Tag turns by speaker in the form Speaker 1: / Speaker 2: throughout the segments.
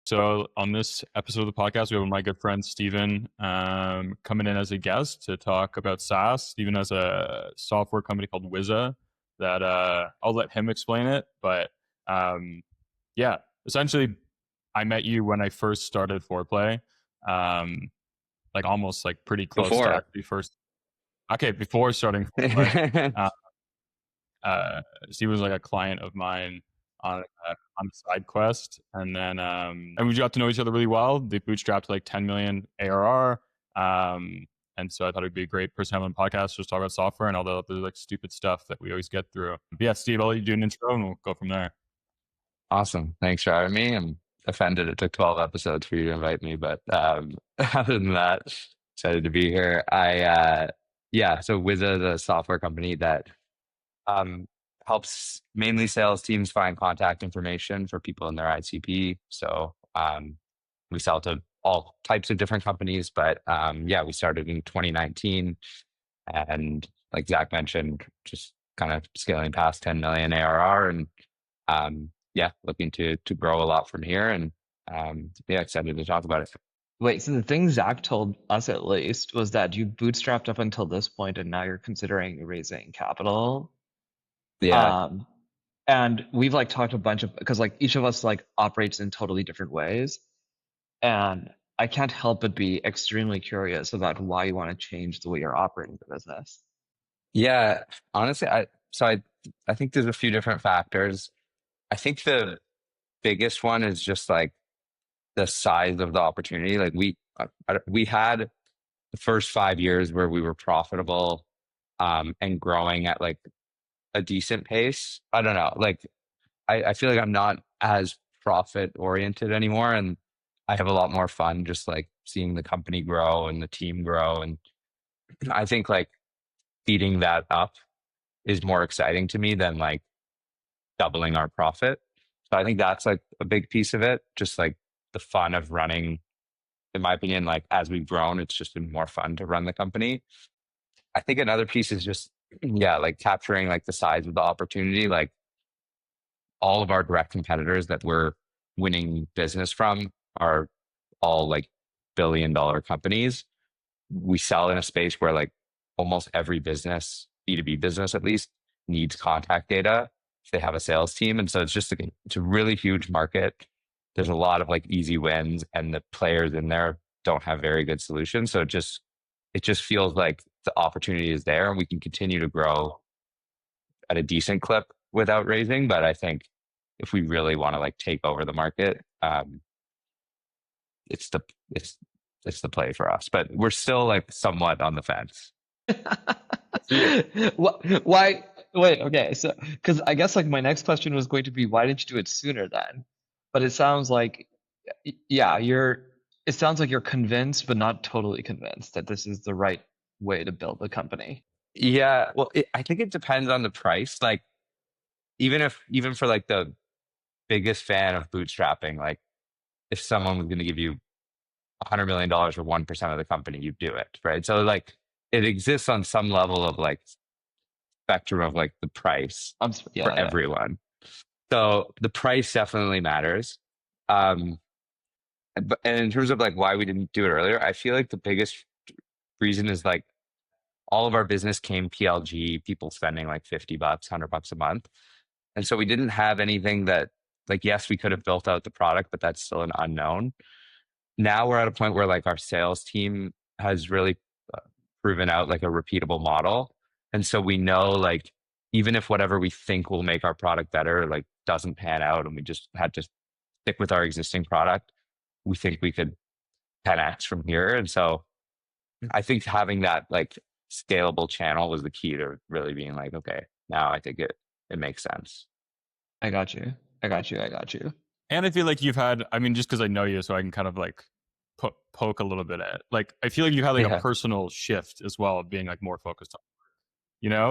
Speaker 1: So on this episode of the podcast, we have my good friend Stephen coming in as a guest to talk about SaaS. Stephen has a software company called Wiza that I'll let him explain it. But yeah, essentially, I met you when I first started Foreplay, like almost like pretty close to
Speaker 2: Before.
Speaker 1: actually first. Okay, before starting Foreplay, Steve was like a client of mine on side quest, and then and we got to know each other really well. They bootstrapped like 10 million ARR, and so I thought it'd be a great person to have on the podcast, just talk about software and all the other like stupid stuff that we always get through. But yeah, Steve, I'll let you do an intro and we'll go from there.
Speaker 2: Awesome. Thanks for having me. I'm offended it took 12 episodes for you to invite me, but other than that, excited to be here. So Wiza is a software company that helps mainly sales teams find contact information for people in their ICP. So we sell to all types of different companies, but we started in 2019, and like Zach mentioned, just kind of scaling past 10 million ARR, and looking to grow a lot from here, and excited to talk about it.
Speaker 3: Wait, so the thing Zach told us at least was that you bootstrapped up until this point and now you're considering raising capital.
Speaker 2: Yeah.
Speaker 3: And we've like talked a bunch of, because like each of us like operates in totally different ways. And I can't help but be extremely curious about why you want to change the way you're operating the business.
Speaker 2: Yeah, honestly, I think there's a few different factors. I think the biggest one is just like the size of the opportunity. Like we had the first 5 years where we were profitable and growing at like a decent pace. I don't know. Like I feel like I'm not as profit oriented anymore, and I have a lot more fun just like seeing the company grow and the team grow. And I think like speeding that up is more exciting to me than like doubling our profit. So I think that's like a big piece of it. Just like the fun of running, in my opinion, like as we've grown, it's just been more fun to run the company. I think another piece is just, like capturing like the size of the opportunity. Like all of our direct competitors that we're winning business from are all like billion-dollar companies. We sell in a space where like almost every business, B2B business at least, needs contact data if they have a sales team. And so it's a really huge market. There's a lot of like easy wins, and the players in there don't have very good solutions. So it just feels like the opportunity is there, and we can continue to grow at a decent clip without raising. But I think if we really want to like take over the market, it's the play for us. But we're still like somewhat on the fence.
Speaker 3: Why? Wait, okay. So, because I guess like my next question was going to be, why didn't you do it sooner then? But it sounds like, it sounds like you're convinced, but not totally convinced that this is the right way to build the company.
Speaker 2: Yeah, well, I think it depends on the price. Like, even for like the biggest fan of bootstrapping, like if someone was going to give you $100 million for 1% of the company, you'd do it, right? So like it exists on some level of like spectrum of like the price for everyone. So the price definitely matters. And in terms of like why we didn't do it earlier, I feel like the biggest reason is like all of our business came PLG, people spending like $50, $100 a month. And so we didn't have anything that like, yes, we could have built out the product, but that's still an unknown. Now we're at a point where like our sales team has really proven out like a repeatable model. And so we know like, even if whatever we think will make our product better, like doesn't pan out and we just had to stick with our existing product, we think we could 10x from here. And so I think having that like scalable channel was the key to really being like, okay, now I think it makes sense.
Speaker 3: I got you.
Speaker 1: And I feel like you've had, I mean, just because I know you, so I can kind of like poke a little bit at, like, I feel like you had like a personal shift as well of being like more focused on,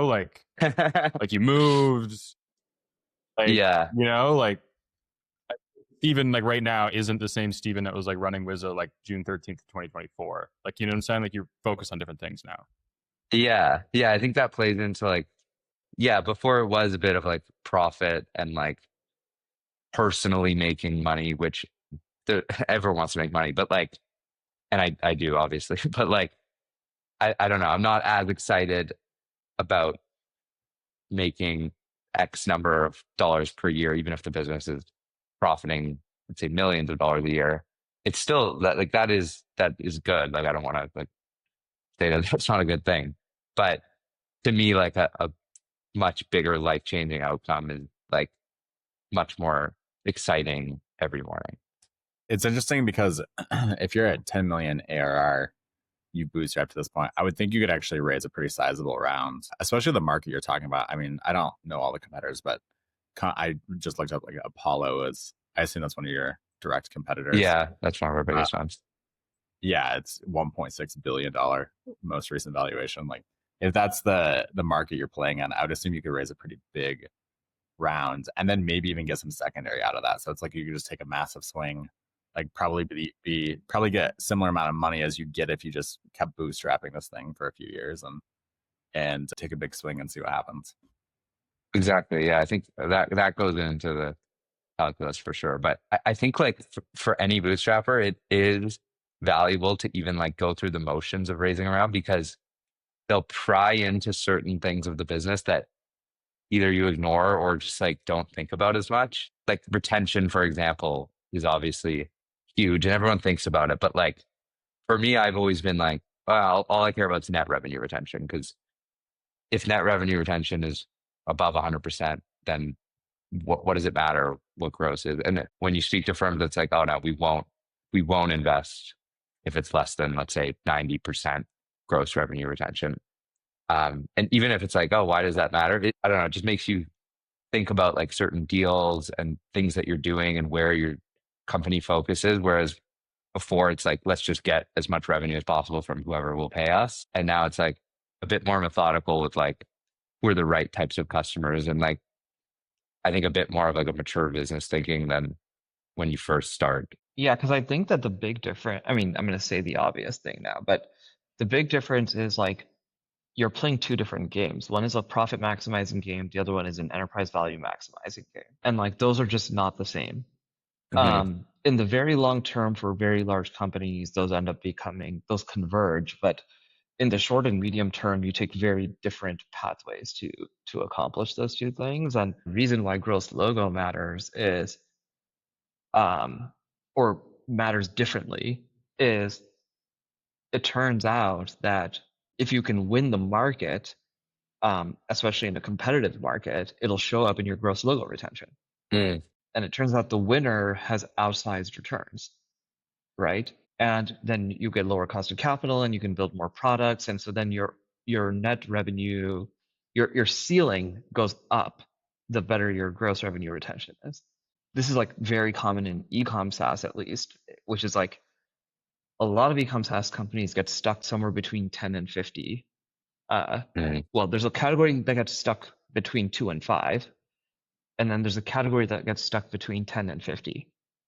Speaker 1: like, like you moved, like, like Stephen, like right now isn't the same Stephen that was like running Wiza like June 13th, 2024. Like, you know what I'm saying? Like you're focused on different things now.
Speaker 2: Yeah. I think that plays into like, before it was a bit of like profit and like personally making money, which everyone wants to make money, but like, and I do obviously, but like, I don't know. I'm not as excited about making X number of dollars per year, even if the business is profiting, let's say millions of dollars a year. It's still that is good. Like I don't want to like say that that's not a good thing, but to me, like a much bigger life changing outcome is like much more exciting every morning.
Speaker 4: It's interesting because if you're at 10 million ARR, you bootstrap to this point, I would think you could actually raise a pretty sizable round, especially the market you're talking about. I mean, I don't know all the competitors, but I just looked up like Apollo is, I assume that's one of your direct competitors.
Speaker 2: Yeah, that's one of our biggest ones.
Speaker 4: Yeah, it's $1.6 billion most recent valuation. Like if that's the market you're playing on, I would assume you could raise a pretty big round and then maybe even get some secondary out of that. So it's like you could just take a massive swing, like probably probably get similar amount of money as you get if you just kept bootstrapping this thing for a few years and take a big swing and see what happens.
Speaker 2: Exactly. Yeah, I think that goes into the calculus for sure. But I think like for any bootstrapper, it is valuable to even like go through the motions of raising around because they'll pry into certain things of the business that either you ignore or just like don't think about as much. Like retention, for example, is obviously huge and everyone thinks about it. But like for me, I've always been like, well, all I care about is net revenue retention. Because if net revenue retention is above 100%, then what does it matter what gross is? And when you speak to firms, it's like, oh no, we won't invest if it's less than, let's say, 90% gross revenue retention. And even if it's like, oh, why does that matter? I don't know. It just makes you think about like certain deals and things that you're doing and where your company focuses. Whereas before it's like, let's just get as much revenue as possible from whoever will pay us. And now it's like a bit more methodical with like, we're the right types of customers. And like, I think a bit more of like a mature business thinking than when you first start.
Speaker 3: Yeah, because I think that the big difference, I mean, I'm going to say the obvious thing now, but the big difference is like you're playing two different games. One is a profit maximizing game, the other one is an enterprise value maximizing game. And like those are just not the same.
Speaker 2: Mm-hmm.
Speaker 3: In the very long term for very large companies, those converge, but in the short and medium term, you take very different pathways to accomplish those two things. And the reason why gross logo matters is, or matters differently, is it turns out that if you can win the market, especially in a competitive market, it'll show up in your gross logo retention.
Speaker 2: Mm.
Speaker 3: And it turns out the winner has outsized returns, right? And then you get lower cost of capital and you can build more products. And so then your net revenue, your ceiling goes up, the better your gross revenue retention is. This is like very common in e-com SaaS at least, which is like a lot of e-com SaaS companies get stuck somewhere between 10 and 50. Well, there's a category that gets stuck between 2 and 5. And then there's a category that gets stuck between 10 and 50.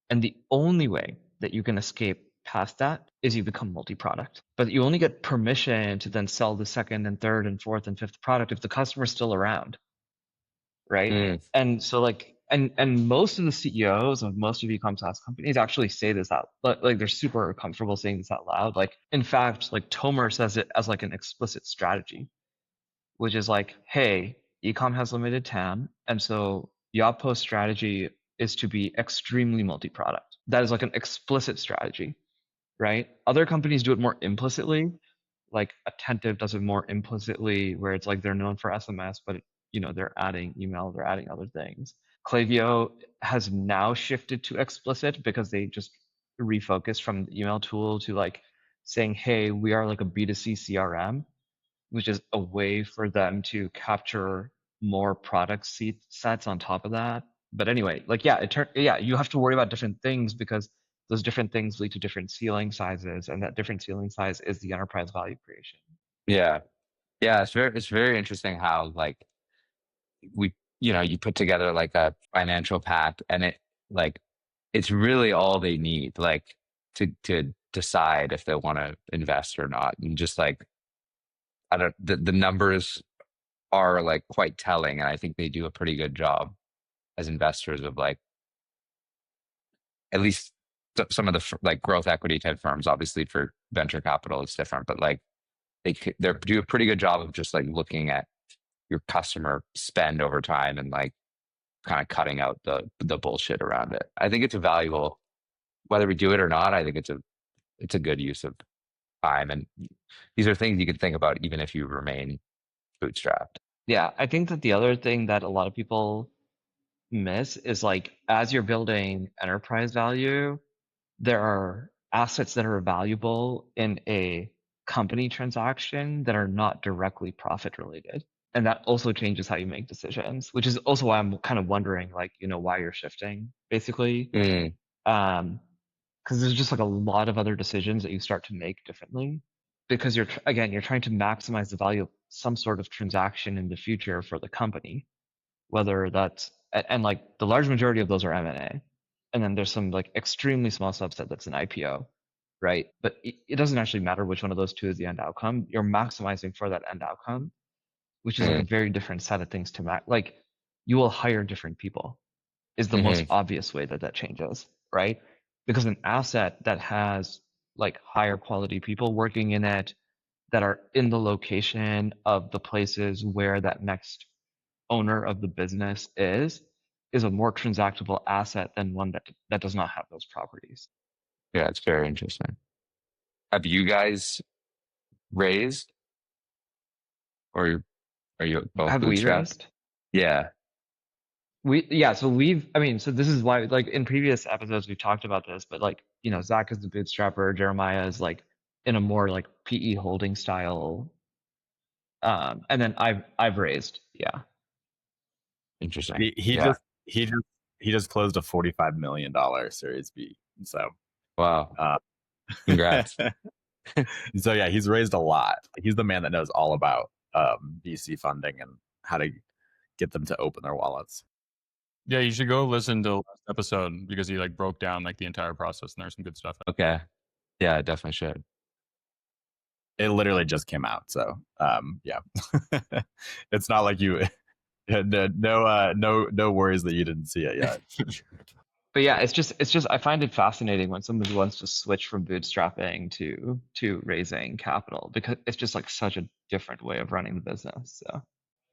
Speaker 3: And the only way that you can escape past that is you become multi-product. But you only get permission to then sell the second and third and fourth and fifth product if the customer's still around, right? And so like, and most of the CEOs of most of e-com SaaS companies actually say this out, like they're super comfortable saying this out loud. Like, in fact, like Tomer says it as like an explicit strategy, which is like, hey, e-com has limited TAM, and so Yotpo's strategy is to be extremely multi-product. That is like an explicit strategy, right? Other companies do it more implicitly, like Attentive does it more implicitly, where it's like they're known for SMS, but they're adding email, they're adding other things. Klaviyo has now shifted to explicit because they just refocused from the email tool to like saying, hey, we are like a B2C CRM, which is a way for them to capture more product sets on top of that. But anyway, like, you have to worry about different things because those different things lead to different ceiling sizes, and that different ceiling size is the enterprise value creation.
Speaker 2: Yeah. It's very interesting how like you put together like a financial pack and it's really all they need, like to decide if they want to invest or not. And just like, the numbers are like quite telling. And I think they do a pretty good job as investors of like at least some of the like growth equity type firms, obviously for venture capital, it's different, but like they do a pretty good job of just like looking at your customer spend over time and like kind of cutting out the bullshit around it. I think it's a valuable, whether we do it or not, I think it's a good use of time. And these are things you can think about even if you remain bootstrapped.
Speaker 3: Yeah, I think that the other thing that a lot of people miss is like as you're building enterprise value, there are assets that are valuable in a company transaction that are not directly profit related. And that also changes how you make decisions, which is also why I'm kind of wondering, like, why you're shifting, basically. Because there's just like a lot of other decisions that you start to make differently because you're trying to maximize the value of some sort of transaction in the future for the company, whether that's and like the large majority of those are M&A, and then there's some like extremely small subset that's an IPO, right? But it doesn't actually matter which one of those two is the end outcome. You're maximizing for that end outcome, which is like a very different set of things to like you will hire different people is the most obvious way that changes, right? Because an asset that has like higher quality people working in it that are in the location of the places where that next owner of the business is a more transactable asset than one that does not have those properties.
Speaker 2: Yeah, it's very interesting. Have you guys raised, or are you both
Speaker 3: have we
Speaker 2: bootstrapped?
Speaker 3: raised?
Speaker 2: Yeah.
Speaker 3: So this is why, like in previous episodes, we've talked about this, but like, Zach is the bootstrapper, Jeremiah is like in a more like PE holding style. And then I've raised, yeah.
Speaker 2: Interesting.
Speaker 4: He just closed a $45 million Series B. So
Speaker 2: wow. Congrats.
Speaker 4: So yeah, he's raised a lot. He's the man that knows all about VC funding and how to get them to open their wallets.
Speaker 1: Yeah, you should go listen to the last episode because he like broke down like the entire process and there's some good stuff.
Speaker 2: Okay. Yeah, I definitely should.
Speaker 4: It literally just came out, so yeah. It's not like you no worries that you didn't see it yet.
Speaker 3: But yeah, it's just I find it fascinating when somebody wants to switch from bootstrapping to raising capital because it's just like such a different way of running the business. So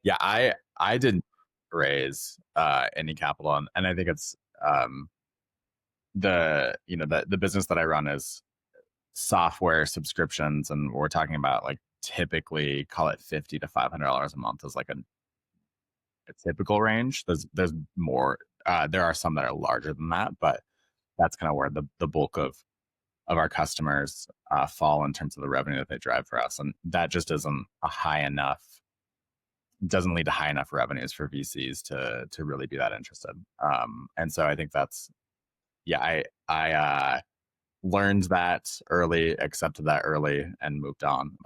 Speaker 4: yeah, I didn't raise any capital, and I think it's the business that I run is software subscriptions, and we're talking about like typically call it $50 to $500 a month is like a typical range. There's more. There are some that are larger than that, but that's kind of where the bulk of our customers fall in terms of the revenue that they drive for us, and that just isn't a high enough. Doesn't lead to high enough revenues for VCs to really be that interested. And so I think that's I learned that early, accepted that early, and moved on.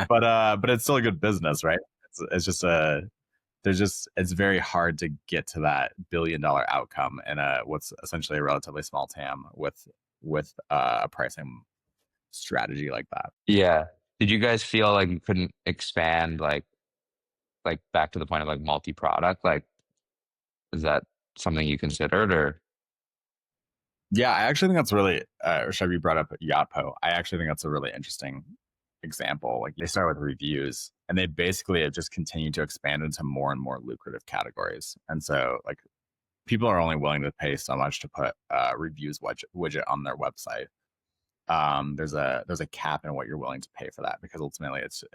Speaker 4: but it's still a good business, right? It's just it's very hard to get to that $1 billion outcome in what's essentially a relatively small TAM with a pricing strategy like that.
Speaker 2: Yeah. Did you guys feel like you couldn't expand like back to the point of like multi-product? Like, is that something you considered or?
Speaker 4: Yeah, I actually think that's really, Shab, you brought up Yotpo. I actually think that's a really interesting example. Like they start with reviews and they basically have just continued to expand into more and more lucrative categories. And so like people are only willing to pay so much to put reviews widget on their website. There's a cap in what you're willing to pay for that because ultimately it's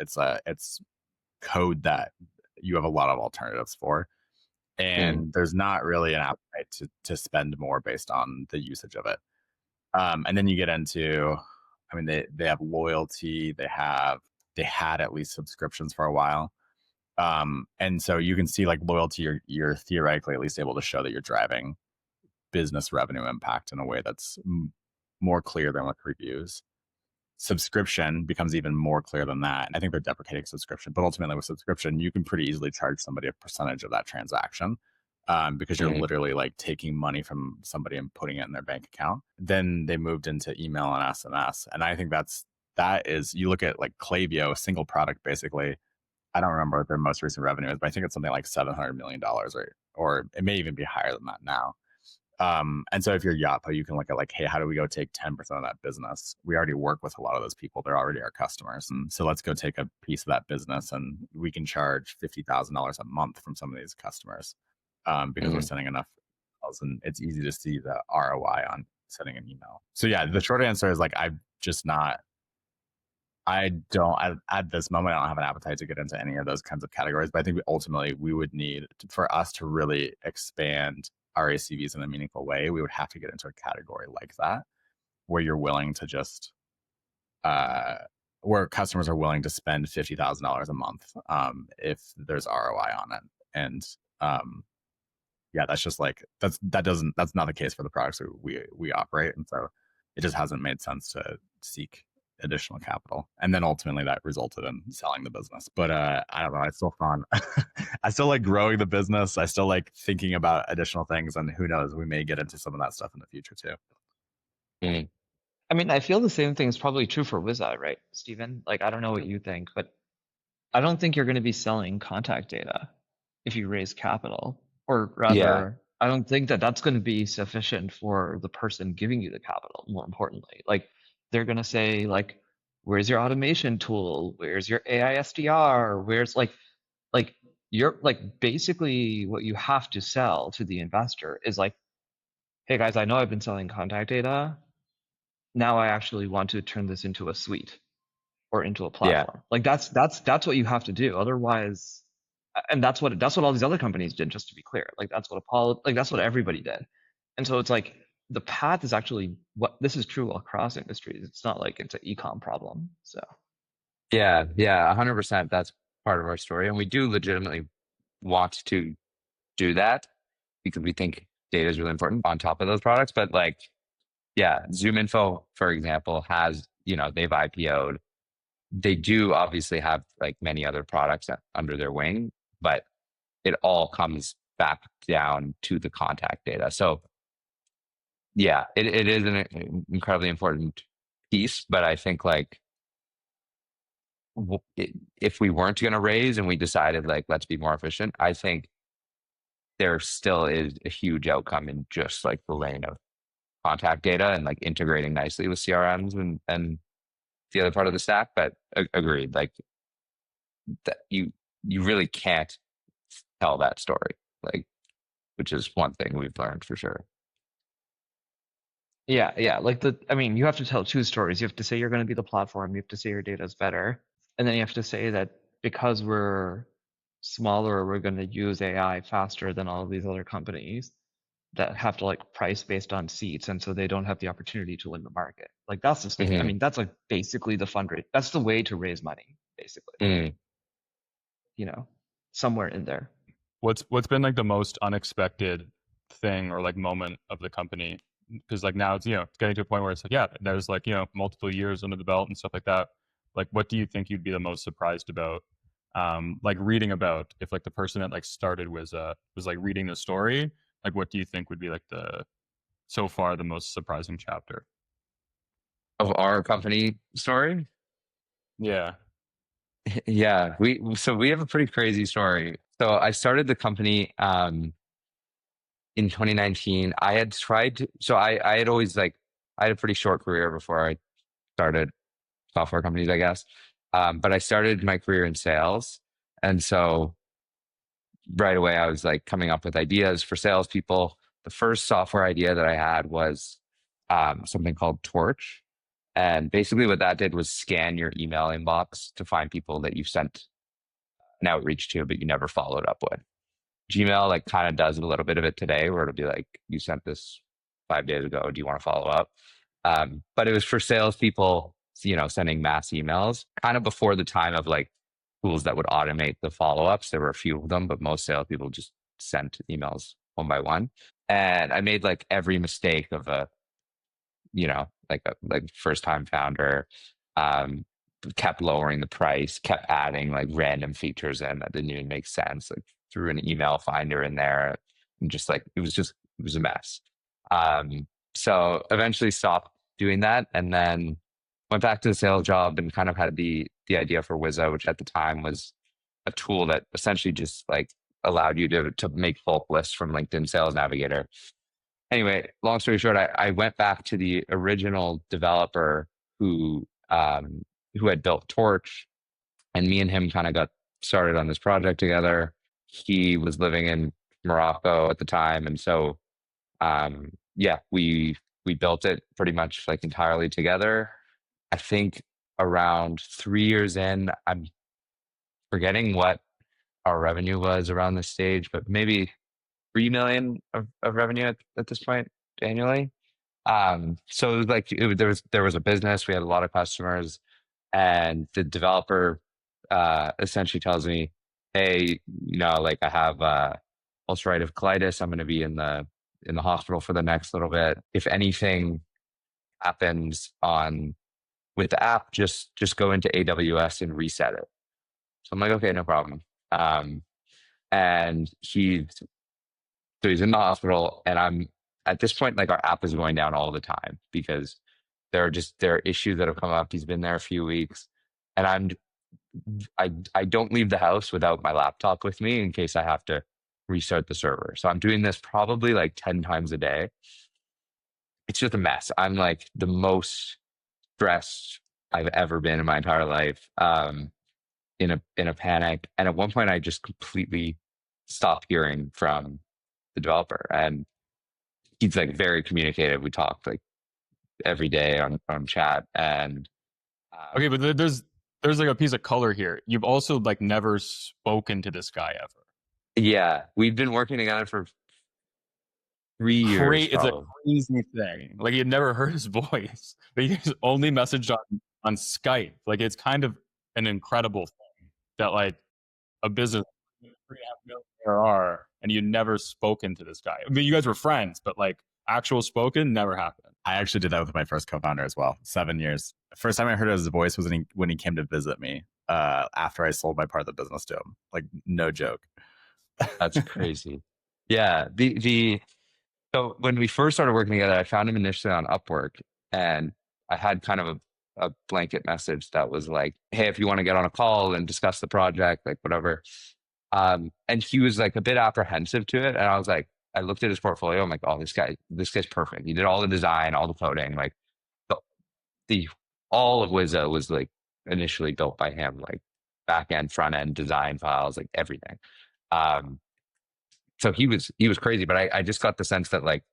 Speaker 4: code that you have a lot of alternatives for. And there's not really an appetite to spend more based on the usage of it. And then you get into, I mean, they have loyalty, they had at least subscriptions for a while. And so you can see like loyalty, you're theoretically at least able to show that you're driving business revenue impact in a way that's more clear than with reviews. Subscription becomes even more clear than that. And I think they're deprecating subscription, but ultimately with subscription, you can pretty easily charge somebody a percentage of that transaction because you're literally like taking money from somebody and putting it in their bank account. Then they moved into email and SMS. And I think that is, you look at like Klaviyo, a single product, basically. I don't remember what their most recent revenue is, but I think it's something like $700 million or it may even be higher than that now. And so if you're Yapo, you can look at like, hey, how do we go take 10% of that business? We already work with a lot of those people. They're already our customers. And so let's go take a piece of that business and we can charge $50,000 a month from some of these customers because we're sending enough emails, and it's easy to see the ROI on sending an email. So yeah, the short answer is like, I'm just not, at this moment, I don't have an appetite to get into any of those kinds of categories. But I think ultimately we would need, for us to really expand our ACVs in a meaningful way, we would have to get into a category like that, where you're willing to just, where customers are willing to spend $50,000 a month if there's ROI on it. And yeah, that's just like, that's not the case for the products that we operate. And so it just hasn't made sense to seek additional capital. And then ultimately that resulted in selling the business. But I don't know, it's still fun. I still like growing the business. I still like thinking about additional things, and who knows, we may get into some of that stuff in the future too.
Speaker 3: I mean, I feel the same thing is probably true for Wiza, right, Stephen? Like, I don't know what you think, but I don't think you're going to be selling contact data if you raise capital, or rather, I don't think that that's going to be sufficient for the person giving you the capital. More importantly, like, they're going to say, like, where's your automation tool? Where's your AI SDR? Where's like you're like, basically what you have to sell to the investor is like, hey guys, I know I've been selling contact data. Now I actually want to turn this into a suite or into a platform. Like that's what you have to do. Otherwise, and that's what all these other companies did, just to be clear. Like that's what Apollo, like that's what everybody did. And so it's like, the path is actually what this is true across industries. It's not like it's an e-com problem. So
Speaker 2: yeah, 100%. That's part of our story, and we do legitimately want to do that because we think data is really important on top of those products. But like, yeah, ZoomInfo, for example, has, they've IPO'd. They do obviously have like many other products under their wing, but it all comes back down to the contact data. So yeah, it is an incredibly important piece, but I think like if we weren't going to raise and we decided like, let's be more efficient, I think there still is a huge outcome in just like the lane of contact data and like integrating nicely with CRMs and the other part of the stack. But agreed, like that you really can't tell that story, like, which is one thing we've learned for sure.
Speaker 3: Yeah. Like you have to tell two stories. You have to say you're going to be the platform. You have to say your data is better. And then you have to say that because we're smaller, we're going to use AI faster than all of these other companies that have to like price based on seats. And so they don't have the opportunity to win the market. Like that's the story. I mean, that's like basically the fundraise. That's the way to raise money, basically. Somewhere in there.
Speaker 1: What's been like the most unexpected thing or like moment of the company? Because like now it's it's getting to a point where it's like, yeah, there's like multiple years under the belt and stuff like that. Like, what do you think you'd be the most surprised about? Like reading about, if like the person that like started was like reading the story, like what do you think would be like so far the most surprising chapter
Speaker 2: of our company story?
Speaker 1: Yeah.
Speaker 2: Yeah, we have a pretty crazy story. So I started the company in 2019. I had tried to, so I had always like, I had a pretty short career before I started software companies, I guess. But I started my career in sales. And so right away, I was like coming up with ideas for salespeople. The first software idea that I had was something called Torch. And basically what that did was scan your email inbox to find people that you've sent an outreach to, but you never followed up with. Gmail like kind of does a little bit of it today, where it'll be like, you sent this 5 days ago. Do you want to follow up? But it was for salespeople, sending mass emails kind of before the time of like tools that would automate the follow-ups. There were a few of them, but most salespeople just sent emails one by one. And I made like every mistake of a first time founder, kept lowering the price, kept adding like random features in that didn't even make sense. Like threw an email finder in there and just like, it was a mess. So eventually stopped doing that. And then went back to the sales job and kind of had the idea for Wiza, which at the time was a tool that essentially just like allowed you to make bulk lists from LinkedIn Sales Navigator. anyway, long story short, I went back to the original developer who had built Torch, and me and him kind of got started on this project together. He was living in Morocco at the time, and so yeah, we built it pretty much like entirely together. I think around 3 years in, I'm forgetting what our revenue was around this stage, but maybe 3 million of revenue at this point annually. So it was like there was a business, we had a lot of customers, and the developer essentially tells me, hey, like I have ulcerative colitis. I'm going to be in the hospital for the next little bit. If anything happens with the app, just go into AWS and reset it. So I'm like, okay, no problem. And he's in the hospital, and I'm at this point, like, our app is going down all the time because there are issues that have come up. He's been there a few weeks, and I don't leave the house without my laptop with me in case I have to restart the server. So I'm doing this probably like 10 times a day. It's just a mess. I'm like the most stressed I've ever been in my entire life, in a panic. And at one point, I just completely stopped hearing from the developer, and he's like very communicative. We talk like every day on chat. And
Speaker 1: okay, but there's like a piece of color here. You've also like never spoken to this guy ever.
Speaker 2: Yeah, we've been working together for 3 years.
Speaker 1: It's a crazy thing. Like, you'd never heard his voice, but you only messaged on Skype. Like, it's kind of an incredible thing that like a business 3.5 million ARR and you'd never spoken to this guy. I mean, you guys were friends, but like actual spoken never happened.
Speaker 4: I actually did that with my first co-founder as well. 7 years. First time I heard his voice was when he came to visit me after I sold my part of the business to him. Like, no joke.
Speaker 2: That's crazy. Yeah. So when we first started working together, I found him initially on Upwork, and I had kind of a blanket message that was like, hey, if you want to get on a call and discuss the project, like whatever. And he was like a bit apprehensive to it. And I was like, I looked at his portfolio. I'm like, oh, this guy's perfect. He did all the design, all the coding, like all of Wiza was like initially built by him, like back end, front end, design files, like everything. So he was crazy, but I just got the sense that like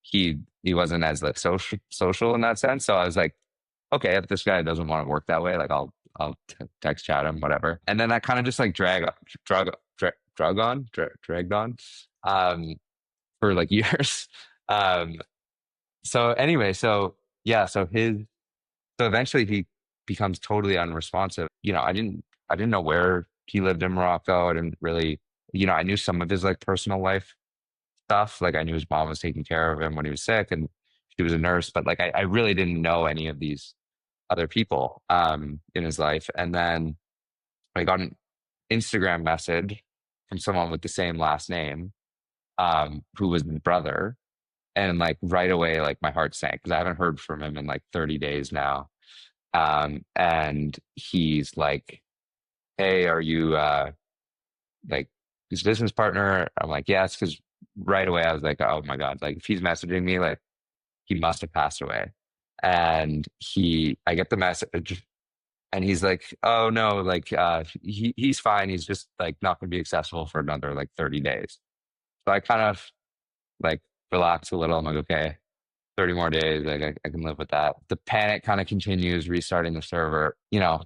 Speaker 2: he wasn't as like social in that sense. So I was like, okay, if this guy doesn't want to work that way, like I'll text chat him, whatever. And then that kind of just like dragged on for like years. So anyway, so eventually he becomes totally unresponsive. I didn't know where he lived in Morocco. I didn't really, I knew some of his like personal life stuff. Like, I knew his mom was taking care of him when he was sick and she was a nurse, but like I really didn't know any of these other people in his life. And then I got an Instagram message from someone with the same last name, who was his brother. And like right away, like my heart sank because I haven't heard from him in like 30 days now. And he's like, hey, are you like his business partner? I'm like, yes, because right away I was like, oh my God, like if he's messaging me, like he must have passed away. And I get the message and he's like, oh no, like he's fine. He's just like not going to be accessible for another like 30 days. So I kind of like relax a little. I'm like, okay, 30 more days. Like I can live with that. The panic kind of continues, restarting the server,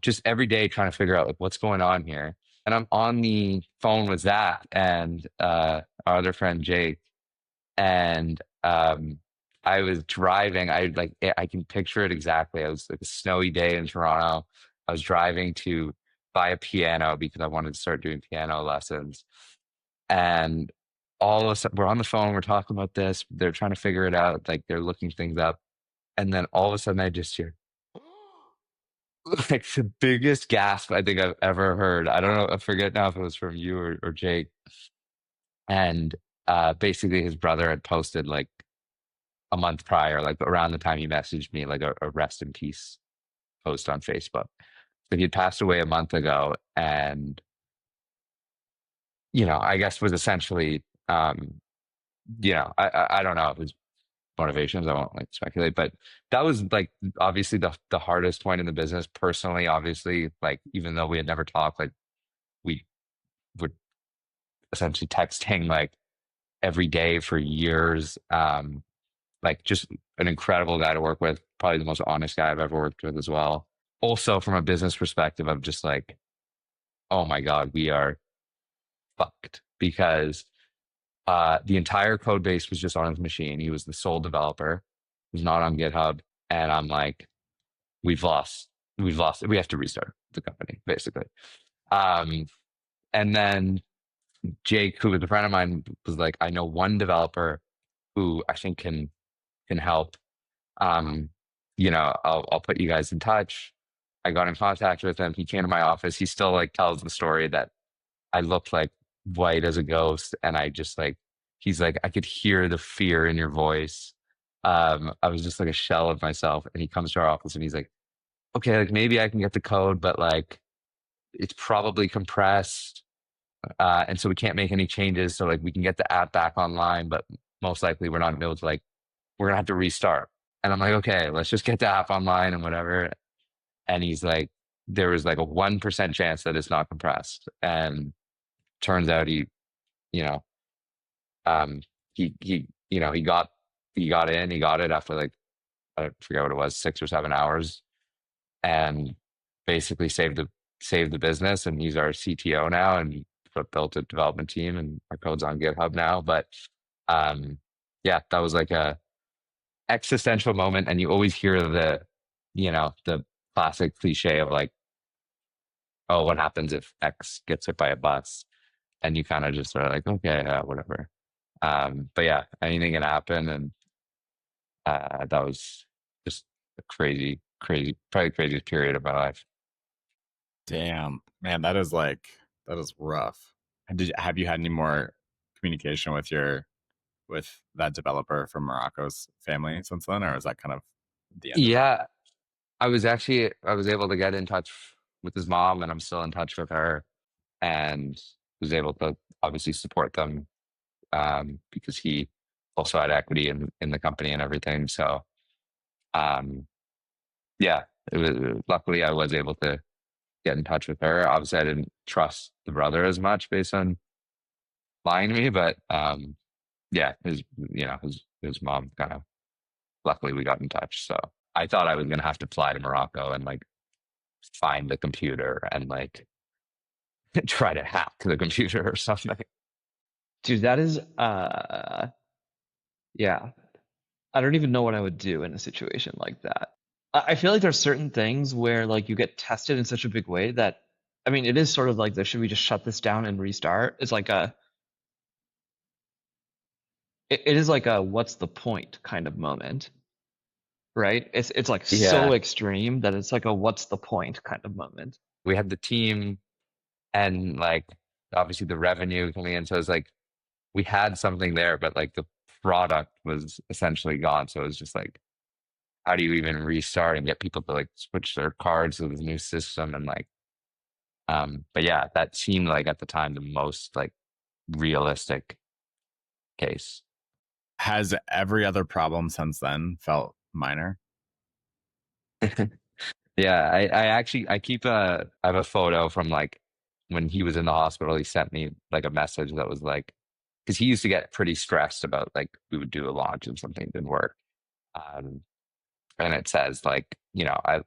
Speaker 2: just every day trying to figure out like what's going on here. And I'm on the phone with Zach and our other friend, Jake. And I was driving. I can picture it exactly. It was like a snowy day in Toronto. I was driving to buy a piano because I wanted to start doing piano lessons. And all of a sudden, we're on the phone, we're talking about this, they're trying to figure it out, like they're looking things up. And then all of a sudden I just hear like the biggest gasp I think I've ever heard. I don't know, I forget now if it was from you or Jake. And basically his brother had posted like a month prior, like around the time he messaged me, like a rest in peace post on Facebook. So he had passed away a month ago, and I guess was essentially I don't know his motivations. I won't like speculate, but that was like obviously the hardest point in the business personally. Obviously, like even though we had never talked, like we were essentially texting like every day for years. Like just an incredible guy to work with, probably the most honest guy I've ever worked with as well. Also, from a business perspective, of just like, oh my God, we are fucked because the entire code base was just on his machine. He was the sole developer. He was not on GitHub. And I'm like, we've lost. We have to restart the company, basically. And then Jake, who was a friend of mine, was like, I know one developer who I think can help. I'll put you guys in touch. I got in contact with him. He came to my office. He still like tells the story that I looked like white as a ghost. And I just like, he's like, I could hear the fear in your voice. I was just like a shell of myself. And he comes to our office and he's like, okay, like maybe I can get the code, but like it's probably compressed. And so we can't make any changes. So like we can get the app back online, but most likely we're not gonna be able to like, we're gonna have to restart. And I'm like, okay, let's just get the app online and whatever. And he's like, there was like a 1% chance that it's not compressed. And turns out he, you know, he got it after like, I forget what it was, 6 or 7 hours, and basically saved the business. And he's our CTO now, and he built a development team, and our code's on GitHub now. But yeah, that was like a existential moment. And you always hear the classic cliche of like, oh, what happens if X gets hit by a bus? And you kind of just are like, okay, whatever. But yeah, anything can happen. And that was just a crazy, probably the craziest period of my life.
Speaker 4: Damn, man, that is rough. Have you had any more communication with that developer from Morocco's family since then, or is that kind of the end of it?
Speaker 2: Yeah, I was able to get in touch with his mom, and I'm still in touch with her, and was able to obviously support them because he also had equity in the company and everything. So, yeah, luckily I was able to get in touch with her. Obviously, I didn't trust the brother as much based on lying to me, but yeah, his mom kind of, luckily we got in touch. So I thought I was going to have to fly to Morocco and like find the computer and like try to hack the computer or something.
Speaker 3: Dude, that is yeah. I don't even know what I would do in a situation like that. I feel like there's certain things where like you get tested in such a big way that, I mean, it is sort of like the should we just shut this down and restart? It's like it is like a what's the point kind of moment, right? It's like so extreme that it's like a what's the point kind of moment.
Speaker 2: We had the team and like obviously the revenue coming in, so it's like we had something there, but like the product was essentially gone. So it was just like, how do you even restart and get people to like switch their cards to the new system? And like, but yeah, that seemed like at the time the most like realistic case.
Speaker 4: Has every other problem since then felt minor?
Speaker 2: Yeah, I keep I have a photo from like when he was in the hospital. He sent me like a message that was like, because he used to get pretty stressed about like we would do a launch and something didn't work. And it says like, I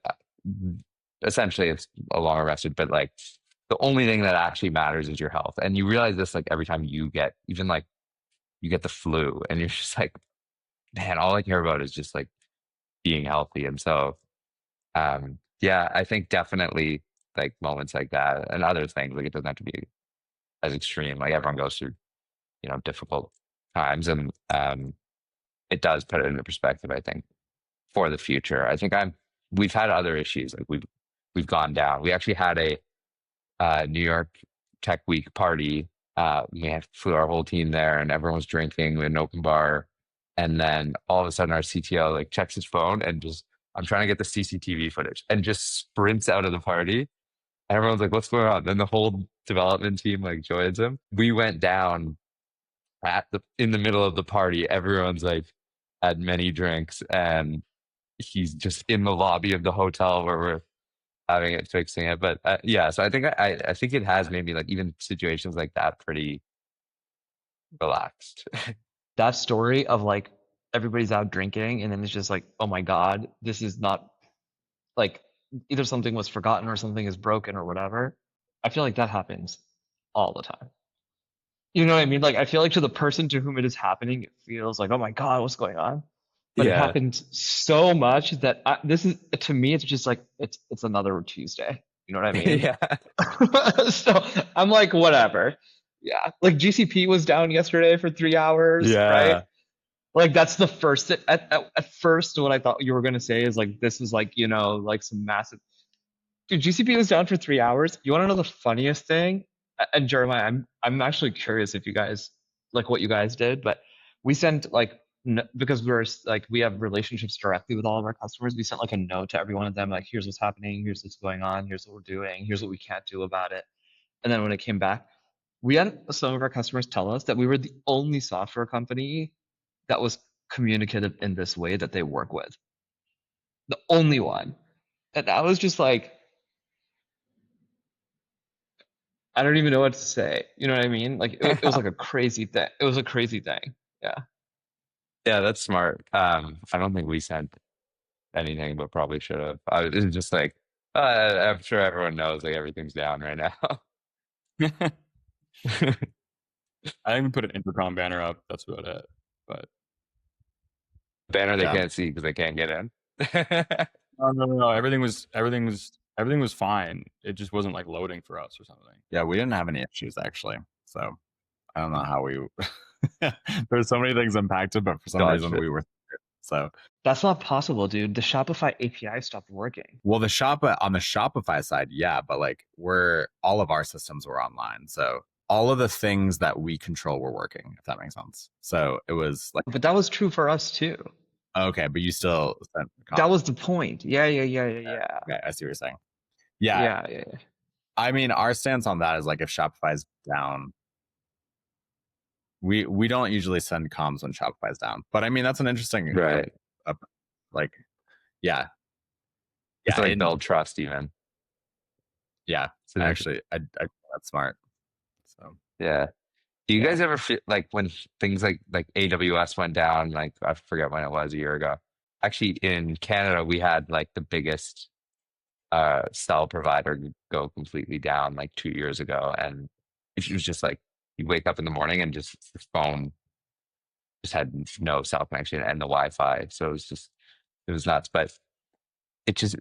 Speaker 2: essentially it's a long message, but like the only thing that actually matters is your health. And you realize this like every time you get even like you get the flu and you're just like, man, all I care about is just like being healthy. And so yeah, I think definitely like moments like that and other things, like it doesn't have to be as extreme. Like everyone goes through, difficult times, and it does put it into perspective, I think, for the future. I think we've had other issues. Like we've gone down. We actually had a New York Tech Week party. We flew our whole team there and everyone was drinking. We had an open bar. And then all of a sudden our CTO like checks his phone and just, I'm trying to get the CCTV footage, and just sprints out of the party. And everyone's like, what's going on? Then the whole development team like joins him. We went down in the middle of the party, everyone's like had many drinks, and he's just in the lobby of the hotel where we're having it, fixing it. But yeah, so I think I think it has maybe like even situations like that pretty relaxed.
Speaker 3: That story of like everybody's out drinking and then it's just like, oh my God, this is not like either something was forgotten or something is broken or whatever. I feel like that happens all the time. You know what I mean? Like I feel like to the person to whom it is happening, it feels like, oh my God, what's going on? But it
Speaker 2: Yeah.
Speaker 3: happens so much that this is, to me, it's just like it's another Tuesday. You know what I mean?
Speaker 2: Yeah.
Speaker 3: So I'm like, whatever. Yeah. Like GCP was down yesterday for 3 hours,
Speaker 2: Yeah.
Speaker 3: right? Like that's the first at first what I thought you were gonna say is like this is like, you know, like some massive dude, GCP was down for 3 hours. You wanna know the funniest thing? And Jeremiah, I'm actually curious if you guys like what you guys did, but we sent like because we're like we have relationships directly with all of our customers, we sent like a note to every one of them, like here's what's happening, here's what's going on, here's what we're doing, here's what we can't do about it. And then when it came back, we had some of our customers tell us that we were the only software company that was communicative in this way that they work with. The only one. And I was just like, I don't even know what to say. You know what I mean? Like it was like a crazy thing. It was a crazy thing. Yeah.
Speaker 2: Yeah, that's smart. I don't think we sent anything, but probably should have. It was just like, I'm sure everyone knows like everything's down right now.
Speaker 1: I even put an intercom banner up. That's about it. But
Speaker 2: Banner they
Speaker 1: Yeah.
Speaker 2: can't see because they can't get in.
Speaker 1: no. Everything was fine. It just wasn't like loading for us or something.
Speaker 4: Yeah, we didn't have any issues actually. So I don't know how we. There's so many things impacted, but for some reason we were. So
Speaker 3: That's not possible, dude. The Shopify API stopped working.
Speaker 4: well, on the Shopify side, yeah, but like all of our systems were online, so all of the things that we control were working. If that makes sense. So it was like,
Speaker 3: But that was true for us too.
Speaker 4: okay, but you still sent
Speaker 3: That was the point. Yeah.
Speaker 4: Okay, I see what you're saying.
Speaker 3: Yeah.
Speaker 4: I mean, our stance on that is like if Shopify's down, we don't usually send comms when Shopify's down. But I mean, that's an interesting
Speaker 2: Right.
Speaker 4: Like, yeah.
Speaker 2: It's like build trust even.
Speaker 4: Yeah.
Speaker 2: So
Speaker 4: actually, I that's smart. So
Speaker 2: yeah. Do you guys ever feel like when things like AWS went down, like I forget when it was, a year ago. Actually, in Canada, we had like the biggest cell provider go completely down like 2 years ago, and it was just like you wake up in the morning and just the phone just had no cell connection and the Wi-Fi, so it was nuts. But it's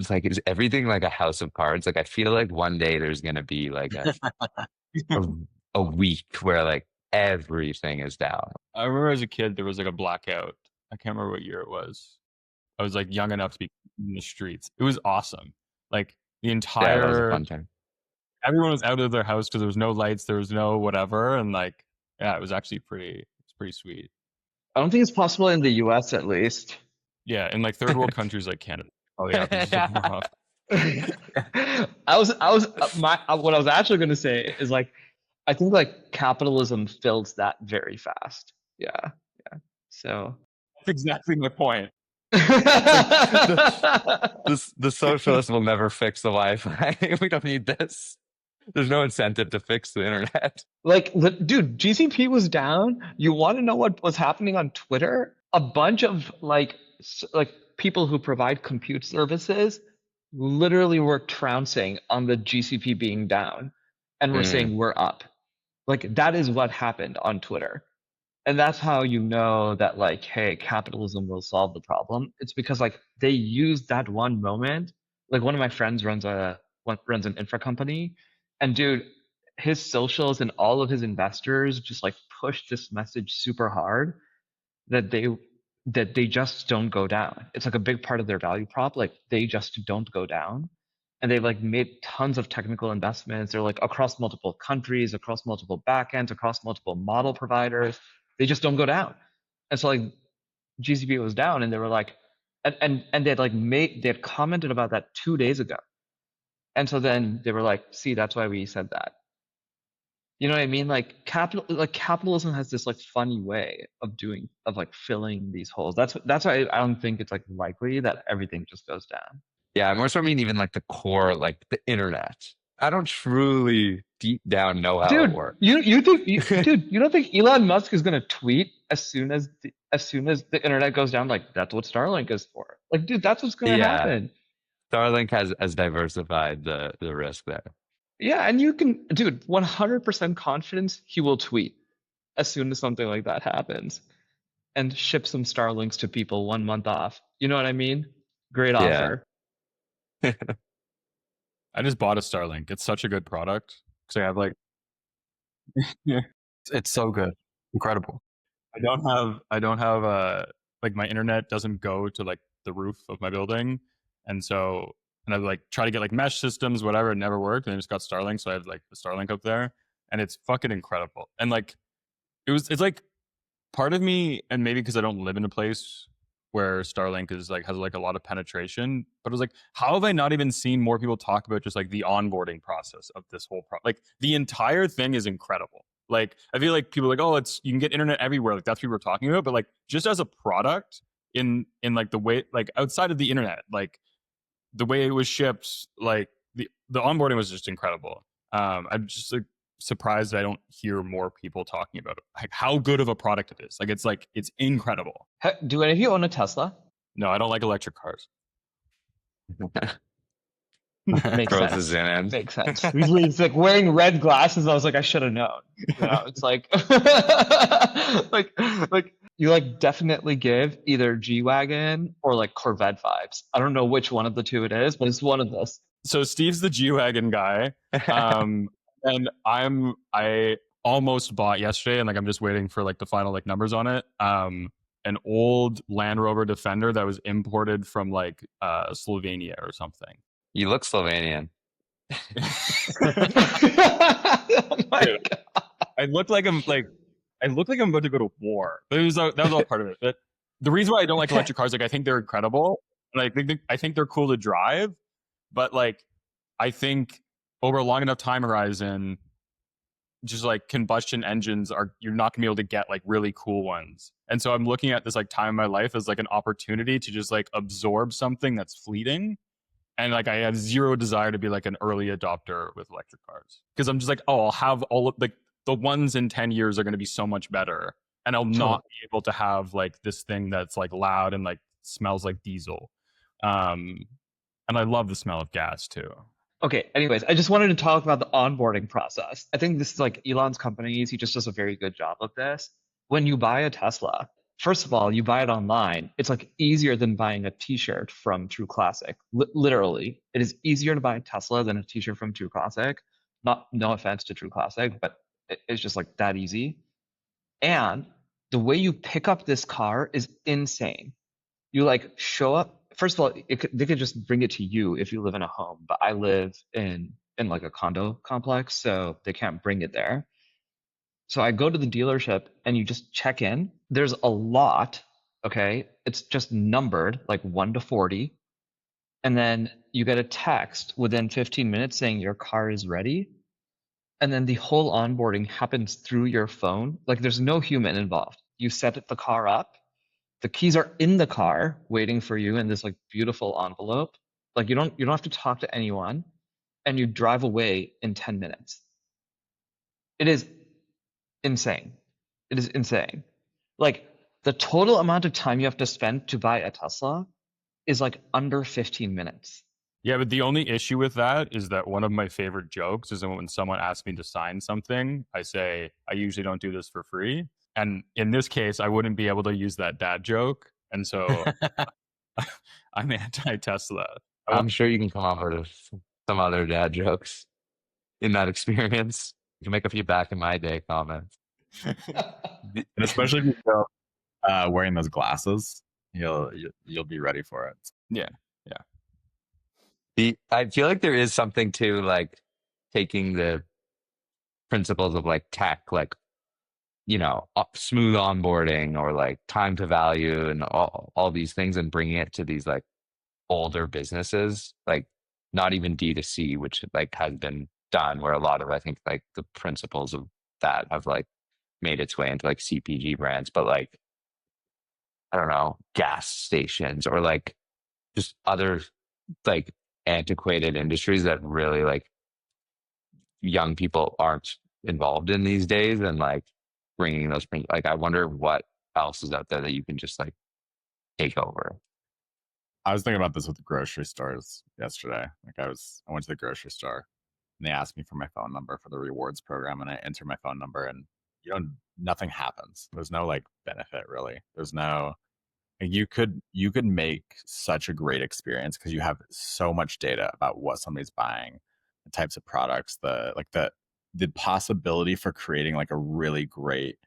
Speaker 2: like, is everything like a house of cards? Like I feel like one day there's gonna be like a week where like everything is down.
Speaker 1: I remember as a kid there was like a blackout. I can't remember what year it was. I was like young enough to be in the streets. It was awesome. Like the entire
Speaker 2: that was a fun time.
Speaker 1: Everyone was out of their house because there was no lights, there was no whatever, and like yeah, it was actually pretty sweet.
Speaker 3: I don't think it's possible in the US at least.
Speaker 1: Yeah, in like third world countries like Canada. Oh yeah.
Speaker 3: What I was actually going to say is like I think like capitalism fills that very fast. Yeah. So
Speaker 1: That's exactly my point.
Speaker 2: The socialists will never fix the Wi-Fi. We don't need this. There's no incentive to fix the internet.
Speaker 3: Like, dude, GCP was down. You want to know what was happening on Twitter? A bunch of like people who provide compute services literally were trouncing on the GCP being down, and we're saying we're up. Like that is what happened on Twitter. And that's how you know that like, hey, capitalism will solve the problem. It's because like they used that one moment. Like one of my friends runs an infra company, and dude, his socials and all of his investors just like pushed this message super hard that they just don't go down. It's like a big part of their value prop. Like they just don't go down. And they like made tons of technical investments. They're like across multiple countries, across multiple backends, across multiple model providers. They just don't go down. And so like GCP was down, and they were like, and they had commented about that 2 days ago. And so then they were like, see, that's why we said that. You know what I mean? Like capitalism has this like funny way of like filling these holes. That's why I don't think it's like likely that everything just goes down.
Speaker 2: Yeah, more so I mean even like the core, like the internet. I don't truly deep down know how it works.
Speaker 3: You don't think Elon Musk is gonna tweet as soon as the internet goes down? Like that's what Starlink is for. Like, dude, that's what's gonna happen.
Speaker 2: Starlink has diversified the risk there.
Speaker 3: Yeah, and you can, dude, 100% confidence he will tweet as soon as something like that happens and ship some Starlinks to people 1 month off. You know what I mean? Great offer.
Speaker 1: I just bought a Starlink. It's such a good product because I have like, yeah, it's so good, incredible. I don't have like my internet doesn't go to like the roof of my building, and I like try to get like mesh systems, whatever. It never worked, and I just got Starlink, so I have like the Starlink up there, and it's fucking incredible. And like, it's like part of me, and maybe because I don't live in a place where Starlink is like has like a lot of penetration, but it was like, how have I not even seen more people talk about just like the onboarding process of this whole like the entire thing is incredible. Like I feel like people are like, oh, you can get internet everywhere, like that's what we're talking about, but like just as a product in like the way, like outside of the internet, like the way it was shipped, like the onboarding was just incredible. I'm just like surprised I don't hear more people talking about it, like how good of a product it is. Like it's incredible.
Speaker 3: Do any of you own a Tesla?
Speaker 1: No, I don't like electric cars.
Speaker 3: Makes sense.
Speaker 2: In.
Speaker 3: Makes sense. He's like wearing red glasses. I was like, I should have known. You know, it's like, like you like definitely give either G-Wagon or like Corvette vibes. I don't know which one of the two it is, but it's one of those.
Speaker 1: So Steve's the G-Wagon guy, and I almost bought yesterday, and like I'm just waiting for like the final like numbers on it. An old Land Rover Defender that was imported from like Slovenia or something.
Speaker 2: You look Slovenian.
Speaker 3: Oh my God.
Speaker 1: I look like I'm about to go to war. But that was all part of it. But the reason why I don't like electric cars, like I think they're incredible, and I think they're cool to drive, but like I think over a long enough time horizon, just like combustion engines you're not gonna be able to get like really cool ones. And so I'm looking at this like time in my life as like an opportunity to just like absorb something that's fleeting. And like I have zero desire to be like an early adopter with electric cars, because I'm just like, oh, I'll have all of like the ones in 10 years are going to be so much better, and I'll not be able to have like this thing that's like loud and like smells like diesel. And I love the smell of gas too.
Speaker 3: Okay, anyways, I just wanted to talk about the onboarding process. I think this is like Elon's companies. He just does a very good job of this. When you buy a Tesla, first of all, you buy it online. It's like easier than buying a t-shirt from True Classic. Literally, it is easier to buy a Tesla than a t-shirt from True Classic. No offense to True Classic, but it's just like that easy. And the way you pick up this car is insane. You like show up. First of all, they could just bring it to you if you live in a home, but I live in like a condo complex, so they can't bring it there. So I go to the dealership and you just check in. There's a lot, okay? It's just numbered like 1 to 40. And then you get a text within 15 minutes saying your car is ready. And then the whole onboarding happens through your phone. Like there's no human involved. You set the car up. The keys are in the car waiting for you in this like beautiful envelope. Like you don't have to talk to anyone, and you drive away in 10 minutes. It is insane. It is insane. Like the total amount of time you have to spend to buy a Tesla is like under 15 minutes.
Speaker 1: Yeah, but the only issue with that is that one of my favorite jokes is that when someone asks me to sign something, I say, I usually don't do this for free. And in this case, I wouldn't be able to use that dad joke. And so I'm anti-Tesla.
Speaker 2: I'm sure you can come up with some other dad jokes in that experience. You can make a few back in my day comments.
Speaker 4: And especially if you go wearing those glasses, you'll be ready for it.
Speaker 1: Yeah.
Speaker 2: I feel like there is something to like taking the principles of like tech, like, you know, smooth onboarding or like time to value and all these things, and bringing it to these like older businesses, like not even D2C, which like has been done, where a lot of, I think, like the principles of that have like made its way into like CPG brands, but like, I don't know, gas stations or like just other like antiquated industries that really like young people aren't involved in these days, and like bringing those, like, I wonder what else is out there that you can just like take over.
Speaker 4: I was thinking about this with the grocery stores yesterday. Like I went to the grocery store and they asked me for my phone number for the rewards program, and I enter my phone number, and nothing happens. There's no like benefit really. There's no, you could make such a great experience because you have so much data about what somebody's buying, the types of products, the possibility for creating like a really great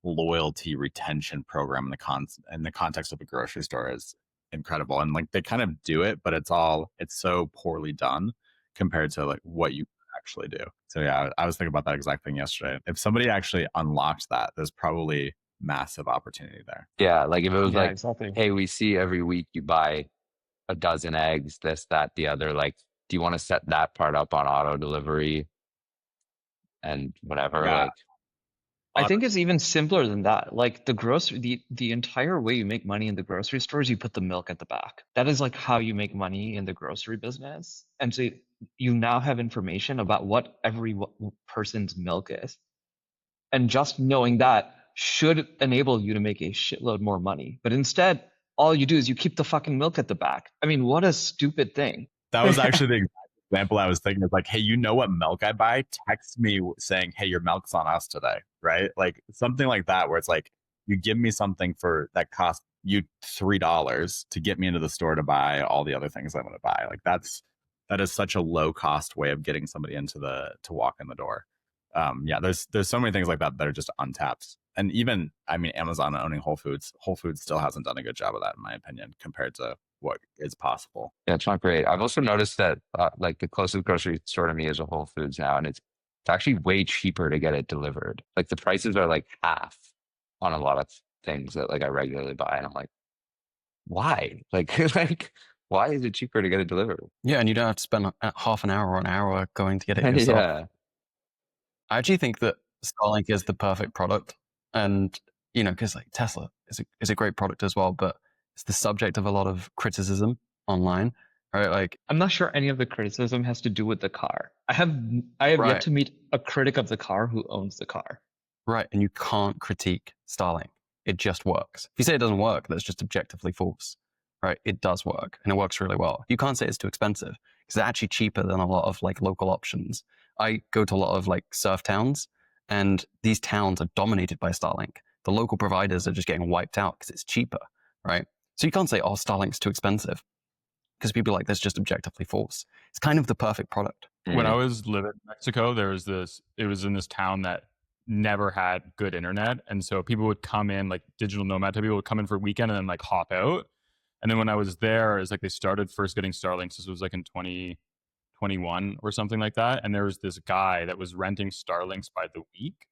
Speaker 4: loyalty retention program in the context of a grocery store is incredible. And like they kind of do it, but it's so poorly done compared to like what you actually do. So yeah, I was thinking about that exact thing yesterday. If somebody actually unlocked that, there's probably massive opportunity there.
Speaker 2: Yeah, like if it was like,
Speaker 3: exactly.
Speaker 2: hey, we see every week you buy a dozen eggs, this, that, the other. Like, do you want to set that part up on auto delivery and whatever?
Speaker 4: Yeah.
Speaker 2: Like,
Speaker 3: I think it's even simpler than that. Like the entire way you make money in the grocery stores, you put the milk at the back. That is like how you make money in the grocery business. And so you now have information about what every person's milk is. And just knowing that should enable you to make a shitload more money. But instead, all you do is you keep the fucking milk at the back. I mean, what a stupid thing.
Speaker 4: That was actually the example I was thinking. Is like, hey, you know what milk I buy? Text me saying, hey, your milk's on us today, right? Like something like that, where it's like you give me something for that cost you $3 to get me into the store to buy all the other things I'm going to buy. Like that is such a low cost way of getting somebody to walk in the door. Yeah, there's so many things like that that are just untapped. And even, I mean, Amazon owning Whole Foods still hasn't done a good job of that, in my opinion, compared to what is possible.
Speaker 2: yeah, it's not great. I've also noticed that like the closest grocery store to me is a Whole Foods now, and it's actually way cheaper to get it delivered. Like the prices are like half on a lot of things that like I regularly buy, and I'm like, why? Like, like why is it cheaper to get it delivered?
Speaker 5: Yeah, and you don't have to spend half an hour or an hour going to get it yourself.
Speaker 2: Yeah.
Speaker 5: I actually think that Starlink is the perfect product, and because like Tesla is a great product as well, but it's the subject of a lot of criticism online, right? Like
Speaker 3: I'm not sure any of the criticism has to do with the car. I have
Speaker 5: Right.
Speaker 3: yet to meet a critic of the car who owns the car.
Speaker 5: right, and you can't critique Starlink. It just works. If you say it doesn't work, that's just objectively false, right? It does work, and it works really well. You can't say it's too expensive because it's actually cheaper than a lot of like local options. I go to a lot of like surf towns, and these towns are dominated by Starlink. The local providers are just getting wiped out because it's cheaper, right? So you can't say, oh, Starlink's too expensive, because people are like, that's just objectively false. It's kind of the perfect product.
Speaker 1: When I was living in Mexico, it was in this town that never had good internet. And so people would come in, like digital nomad type people would come in for a weekend and then like hop out. And then when I was there, it's like they started first getting Starlinks. This was like in 2021 or something like that. And there was this guy that was renting Starlinks by the week.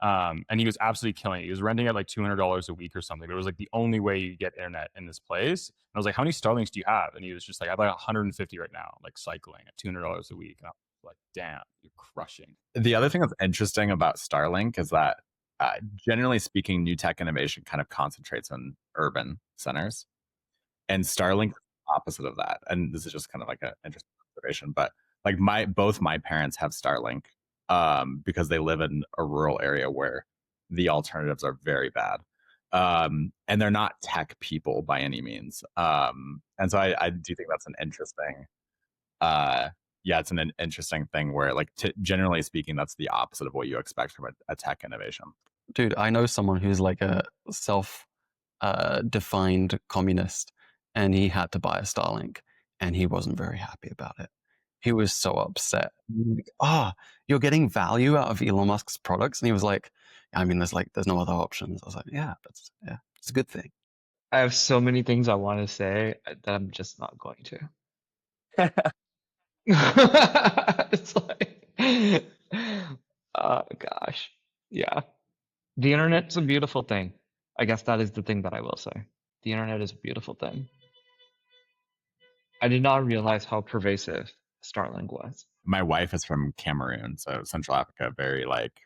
Speaker 1: And he was absolutely killing it. He was renting at like $200 a week or something. But it was like the only way you get internet in this place. And I was like, how many Starlinks do you have? And he was just like, I have like 150 right now, like cycling at $200 a week. And I was like, damn, you're crushing.
Speaker 4: The other thing that's interesting about Starlink is that generally speaking, new tech innovation kind of concentrates on urban centers. And Starlink is the opposite of that. And this is just kind of like an interesting observation. But like both my parents have Starlink because they live in a rural area where the alternatives are very bad. And they're not tech people by any means. And so I do think that's an interesting, it's an interesting thing where like generally speaking, that's the opposite of what you expect from a tech innovation.
Speaker 5: Dude, I know someone who's like a self-defined communist, and he had to buy a Starlink, and he wasn't very happy about it. He was so upset. Like, you're getting value out of Elon Musk's products, and he was like, I mean, there's no other options. I was like, it's a good thing.
Speaker 3: I have so many things I want to say that I'm just not going to. It's like, oh gosh, yeah. The internet's a beautiful thing. I guess that is the thing that I will say. The internet is a beautiful thing. I did not realize how pervasive Starlink was.
Speaker 4: My wife is from Cameroon, so Central Africa, very like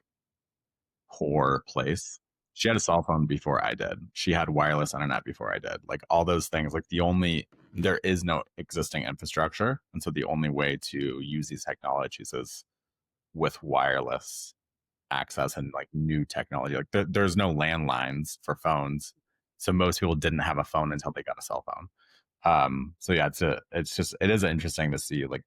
Speaker 4: poor place. She had a cell phone before I did. She had wireless internet before I did. Like all those things, like there is no existing infrastructure. And so the only way to use these technologies is with wireless access and like new technology. Like there's no landlines for phones. So most people didn't have a phone until they got a cell phone. So yeah, it is interesting to see like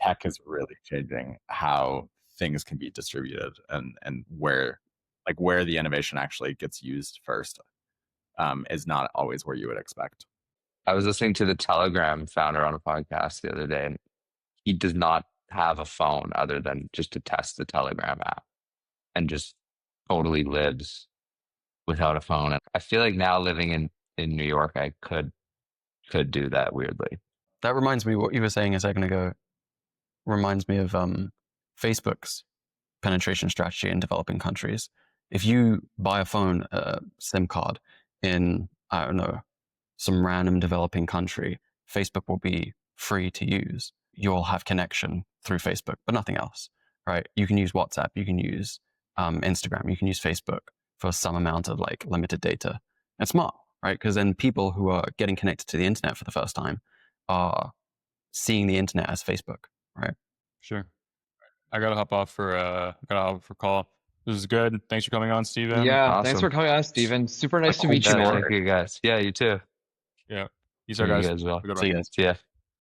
Speaker 4: tech is really changing how things can be distributed and where the innovation actually gets used first is not always where you would expect.
Speaker 2: I was listening to the Telegram founder on a podcast the other day, and he does not have a phone other than just to test the Telegram app, and just totally lives without a phone. And I feel like now living in New York, I could do that weirdly.
Speaker 5: That reminds me, what you were saying a second ago reminds me of Facebook's penetration strategy in developing countries. If you buy a phone, SIM card in, I don't know, some random developing country, Facebook will be free to use. You'll have connection through Facebook, but nothing else, right? You can use WhatsApp, you can use Instagram, you can use Facebook for some amount of like limited data. It's smart, right? Because then people who are getting connected to the internet for the first time are seeing the internet as Facebook, right?
Speaker 1: Sure. I gotta hop off for call. This is good. Thanks for coming on, Stephen.
Speaker 3: Yeah,
Speaker 2: Awesome.
Speaker 3: thanks for coming on, Stephen. Super nice to meet you,
Speaker 2: Yeah,
Speaker 3: man.
Speaker 2: thank you guys. Yeah, you too.
Speaker 1: Yeah. You
Speaker 2: See
Speaker 1: guys.
Speaker 2: you guys well.
Speaker 1: Have a good
Speaker 5: See
Speaker 1: one.
Speaker 5: you guys.
Speaker 2: See ya.